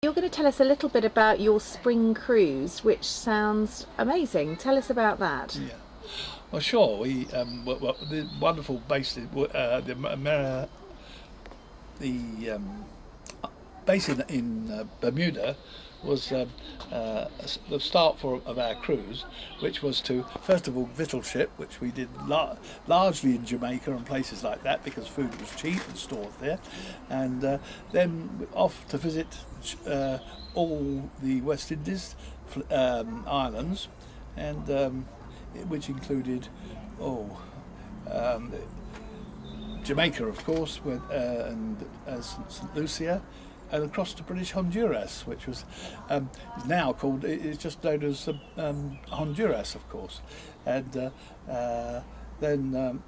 You're going to tell us a little bit about your spring cruise, which sounds amazing. Tell us about that. Yeah. Well, sure. The wonderful base, the base in Bermuda was the start of our cruise, which was to first of all victual ship, which we did largely in Jamaica and places like that because food was cheap and stored there, and then off to visit all the West Indies islands, and which included Jamaica, of course, and St. Lucia, and across to British Honduras, which was is now called, it's just known as Honduras, of course, and then.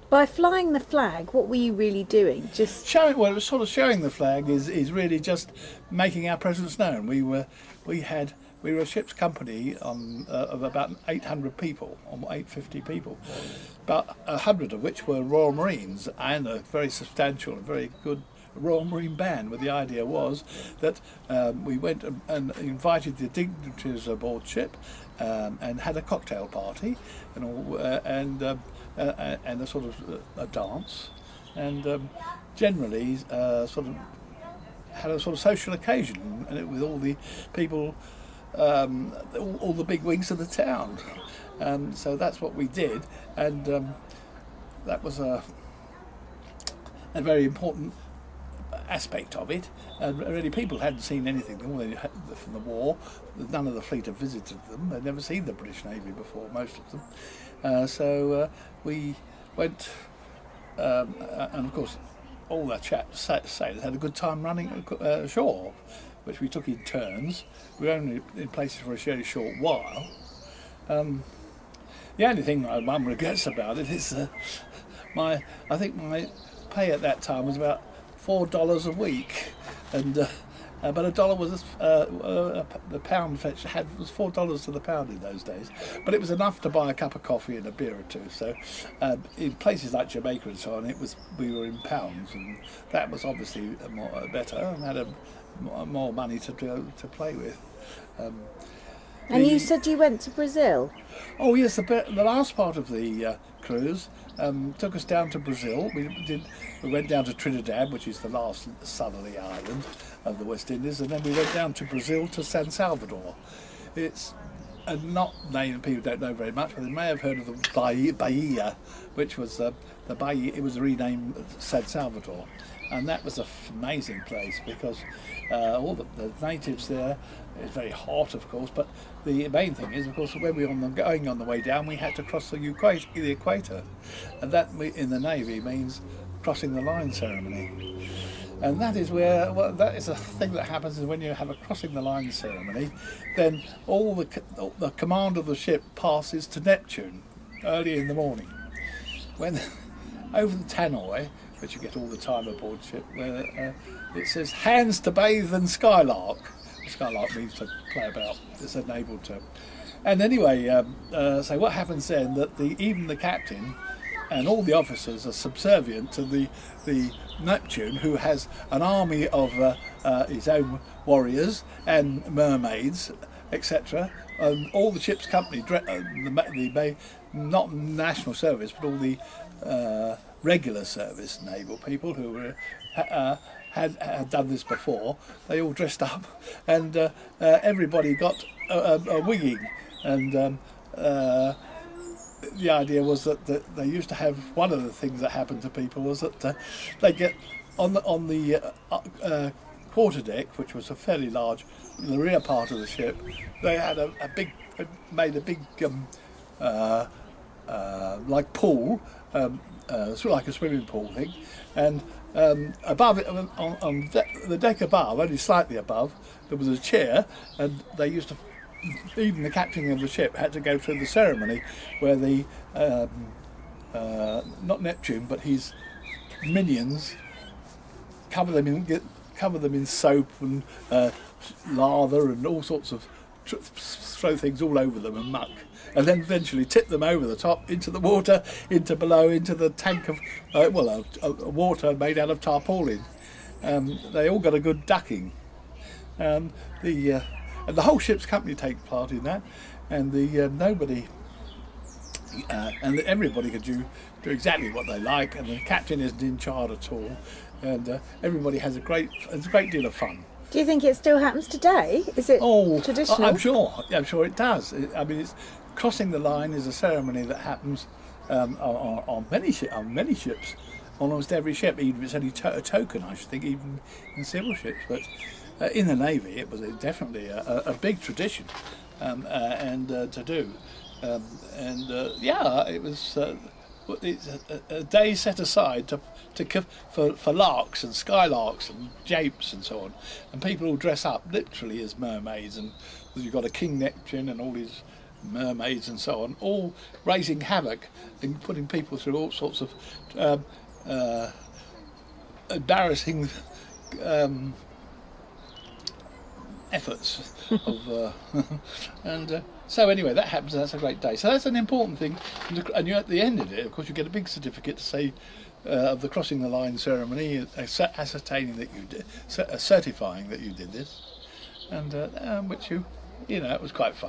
By flying the flag, what were you really doing? Just showing, well, sort of showing the flag is really just making our presence known. We were a ship's company of about 800 people, or 850 people, about 100 of which were Royal Marines, and a very substantial and very good Royal Marine band. Where the idea was that we went and invited the dignitaries aboard ship and had a cocktail party and all, and a sort of a dance, and generally sort of had a sort of social occasion, and with all the people. All the big wigs of the town. So that's what we did, and that was a very important aspect of it. And really, people hadn't seen anything from the war. None of the fleet had visited them. They'd never seen the British Navy before, most of them. So we went, and of course, all the sailors had a good time running ashore, which we took in turns. We were only in places for a very short while. The only thing my mum regrets about it is I think my pay at that time was about $4 a week, and but a dollar was the pound was $4 to the pound in those days. But it was enough to buy a cup of coffee and a beer or two. So in places like Jamaica and so on, we were in pounds, and that was obviously better, and had more money to play with. and you said you went to Brazil. Oh yes, the last part of the cruise took us down to Brazil. We went down to Trinidad, which is the last southerly island of the West Indies, and then we went down to Brazil to San Salvador. It's not name that people don't know very much, but they may have heard of the Bahia, which was the Bahia. It was renamed San Salvador, and that was an amazing place because all the natives there. It's very hot, of course, but the main thing is, of course, when we were going on the way down, we had to cross the equator, and that in the Navy means crossing the line ceremony. And that is that is a thing that happens is when you have a crossing the line ceremony, then all the command of the ship passes to Neptune early in the morning. When over the tannoy, which you get all the time aboard ship, where it says hands to bathe and skylark. Skylark means to play about. It's a naval term. And anyway, so what happens then that even the captain and all the officers are subservient to the Neptune, who has an army of his own warriors and mermaids, etc. And all the ship's company, not national service, but all the regular service naval people who were had done this before. They all dressed up, and everybody got a wigging, and the idea was that they used to have, one of the things that happened to people was that they get on the quarterdeck, which was a fairly large, the rear part of the ship. They had made a big like pool, sort of like a swimming pool thing, and above it, on the deck above, only slightly above, there was a chair, and they used to, even the captain of the ship had to go through the ceremony where the not Neptune but his minions cover them in soap and lather and all sorts of throw things all over them and muck, and then eventually tip them over the top into the water, into the tank of water made out of tarpaulin. They all got a good ducking. And the whole ship's company take part in that, and nobody. And everybody could do exactly what they like, and the captain isn't in charge at all, and everybody has a great deal of fun. Do you think it still happens today? Is it traditional? I'm sure it does. I mean, crossing the line is a ceremony that happens on many ships, almost every ship. Even if it's only a token, I should think, even in civil ships. But in the Navy, it was definitely a big tradition, to do. It was. It's a day set aside for larks and skylarks and japes and so on, and people all dress up literally as mermaids, and you've got a King Neptune and all these mermaids and so on, all raising havoc and putting people through all sorts of embarrassing efforts of so anyway, that happens, and that's a great day. So that's an important thing, and you, at the end of it, of course, you get a big certificate to say of the crossing the line ceremony, ascertaining that you did, certifying that you did this, and which it was quite fun.